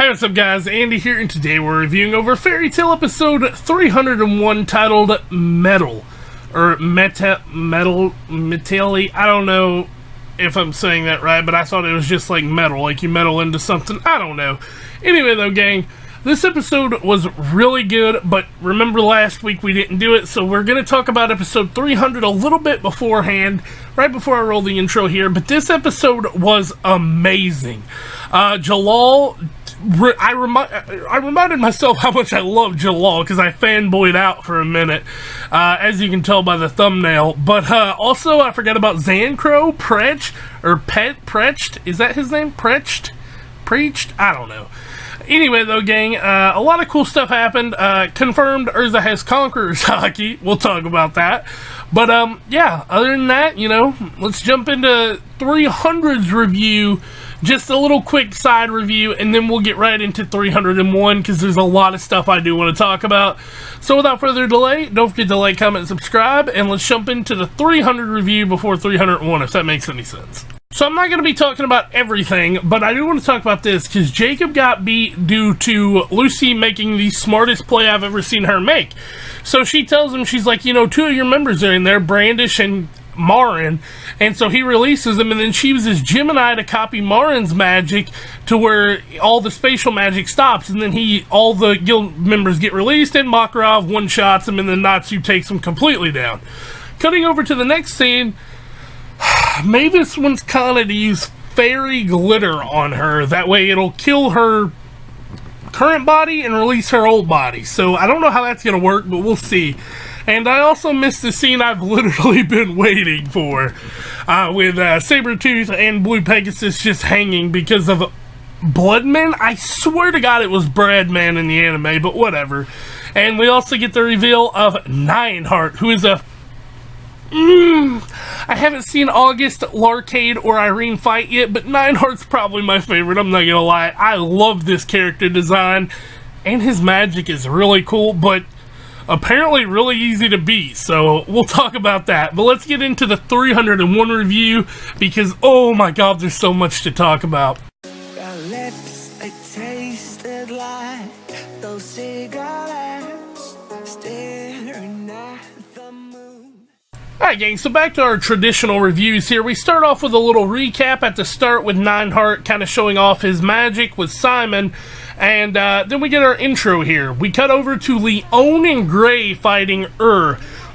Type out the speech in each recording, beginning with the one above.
Hey, what's up guys, Andy here, and today we're reviewing over Fairy Tail episode 301 titled Mettle, or Mettle, I don't know if I'm saying that right, but I thought it was just like metal, like you metal into something, I don't know. Anyway though gang, this episode was really good, but remember last week we didn't do it, so we're going to talk about episode 300 a little bit beforehand, right before I roll the intro here, but this episode was amazing. Jellal, I reminded myself how much I love Jellal, because I fanboyed out for a minute, as you can tell by the thumbnail, but also I forgot about Zancro, Precht, is that his name? Preached? I don't know. Anyway, though, gang, a lot of cool stuff happened. Confirmed Erza has Conqueror's Hockey. We'll talk about that. But, yeah, other than that, you know, let's jump into 300's review. Just a little quick side review, and then we'll get right into 301, because there's a lot of stuff I do want to talk about. So without further delay, don't forget to like, comment, and subscribe, and let's jump into the 300 review before 301, if that makes any sense. So I'm not going to be talking about everything, but I do want to talk about this, because Jacob got beat due to Lucy making the smartest play I've ever seen her make. So she tells him, she's like, you know, two of your members are in there, Brandish and Marin, and so he releases them, and then she uses Gemini to copy Marin's magic to where all the spatial magic stops, and then all the guild members get released, and Makarov one-shots him, and then Natsu takes him completely down. Cutting over to the next scene, Mavis wants Kana to use fairy glitter on her. That way it'll kill her current body and release her old body. So I don't know how that's going to work, but we'll see. And I also missed the scene I've literally been waiting for, with Sabretooth and Blue Pegasus just hanging because of Bloodman. I swear to God it was Bradman in the anime, but whatever. And we also get the reveal of Neinhart, who is a I haven't seen August, Larcade, or Irene fight yet, but Neinhart's probably my favorite, I'm not gonna lie. I love this character design, and his magic is really cool, but apparently really easy to beat, so we'll talk about that. But let's get into the 301 review, because oh my god, there's so much to talk about. Your lips, they tasted like those cigarettes, staring at the moon. Alright gang, so back to our traditional reviews here. We start off with a little recap at the start with Neinhart kind of showing off his magic with Simon, and then we get our intro here. We cut over to Leon and Gray fighting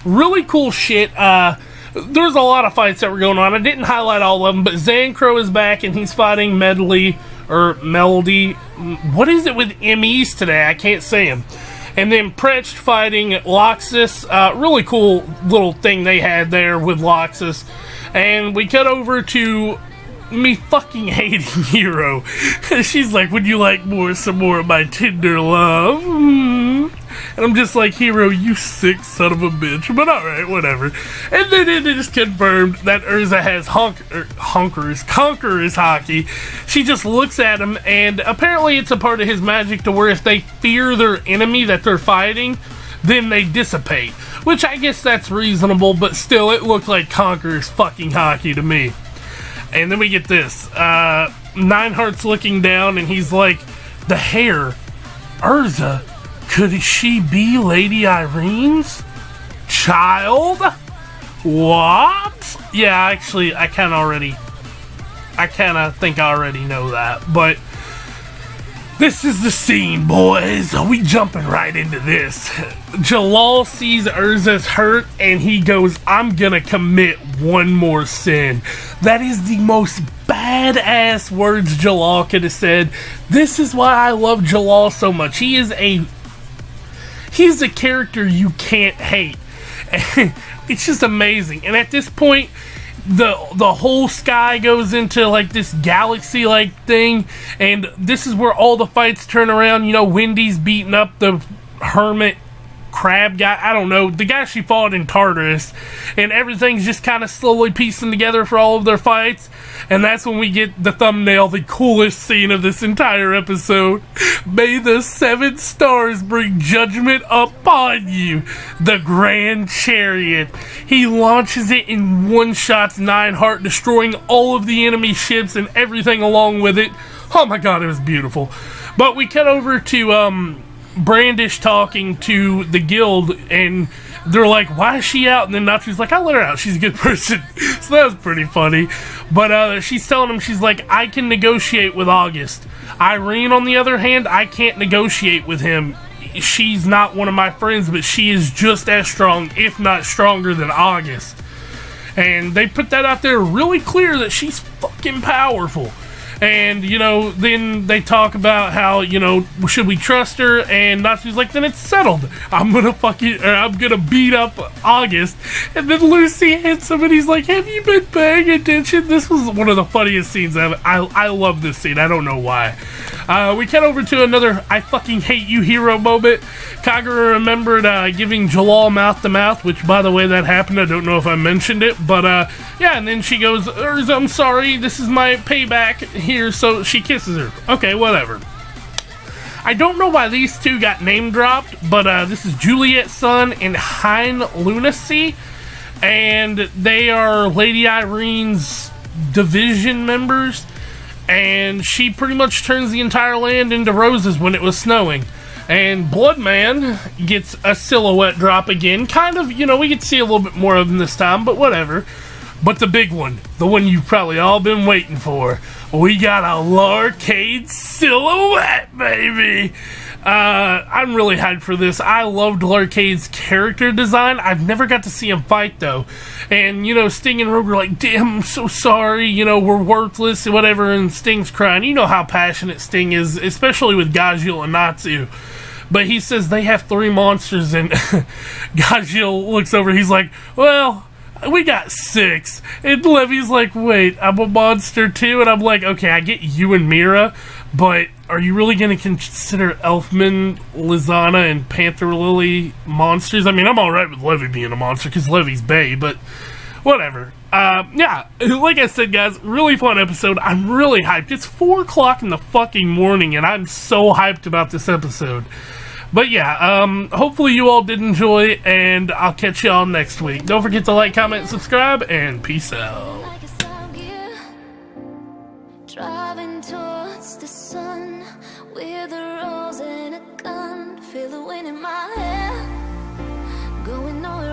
Really cool shit. There's a lot of fights that were going on. I didn't highlight all of them, but Zancro is back and he's fighting Medley, or Melody. What is it with MEs today? I can't say them. And then Precht fighting Loxus. Really cool little thing they had there with Loxus. And we cut over to me fucking hating Hero. She's like, would you like some more of my tender love? And I'm just like, Hero, you sick son of a bitch. But alright, whatever. And then it is confirmed that Erza has Conqueror's Hockey. She just looks at him, and apparently it's a part of his magic to where if they fear their enemy that they're fighting, then they dissipate. Which I guess that's reasonable, but still, it looked like Conqueror's fucking Hockey to me. And then we get this. Neinhart's looking down, and he's like, the hair. Erza? Could she be Lady Irene's child? What? Yeah, actually, I kind of think I already know that. But this is the scene, boys. We jumping right into this. Jellal sees Erza's hurt, and he goes, I'm gonna commit one more sin. That is the most badass words Jellal could have said. This is why I love Jellal so much. He's a character you can't hate. It's just amazing. And at this point, the whole sky goes into like this galaxy like thing, and this is where all the fights turn around. You know, Wendy's beating up the hermit crab guy, I don't know, the guy she fought in Tartarus, and everything's just kind of slowly piecing together for all of their fights. And that's when we get the thumbnail, the coolest scene of this entire episode. May the 7 stars bring judgment upon you. The Grand Chariot. He launches it and one-shots Neinhart, destroying all of the enemy ships and everything along with it. Oh my god, it was beautiful. But we cut over to Brandish talking to the guild, and they're like, why is she out? And then Natsu's like, I'll let her out, she's a good person. So that was pretty funny. But she's telling him, she's like, I can negotiate with August. Irene, on the other hand, I can't negotiate with him. She's not one of my friends, but she is just as strong, if not stronger, than August. And they put that out there really clear that she's fucking powerful. And, you know, then they talk about how, you know, should we trust her? And Natsu's like, then it's settled. I'm gonna beat up August. And then Lucy hits him and he's like, have you been paying attention? This was one of the funniest scenes ever. I love this scene. I don't know why. We cut over to another I fucking hate you hero moment. Kagura remembered giving Jellal mouth to mouth, which, by the way, that happened. I don't know if I mentioned it, but yeah, and then she goes, Erza, I'm sorry, this is my payback here, so she kisses her. Okay, whatever. I don't know why these two got name dropped, but this is Juliet's son and Hein Lunacy, and they are Lady Irene's division members, and she pretty much turns the entire land into roses when it was snowing. And Bloodman gets a silhouette drop again. Kind of, you know, we could see a little bit more of him this time, but whatever. But the big one, the one you've probably all been waiting for. We got a Larcade silhouette, baby! I'm really hyped for this. I loved Larcade's character design. I've never got to see him fight, though. And, you know, Sting and Rogue are like, damn, I'm so sorry, you know, we're worthless, and whatever, and Sting's crying. You know how passionate Sting is, especially with Gajil and Natsu. But he says they have 3 monsters, and Gajil looks over, he's like, well, we got 6. And Levy's like, wait, I'm a monster too? And I'm like, okay, I get you and Mira, but are you really going to consider Elfman, Lizana, and Panther Lily monsters? I mean, I'm alright with Levy being a monster, because Levy's bae, but whatever. Yeah, like I said, guys, really fun episode. I'm really hyped. It's 4 o'clock in the fucking morning, and I'm so hyped about this episode. But yeah, hopefully you all did enjoy, and I'll catch y'all next week. Don't forget to like, comment, and subscribe, and peace out. Like a sound-gear, driving towards the sun with a rose and a gun. Feel the wind in my hair, going north.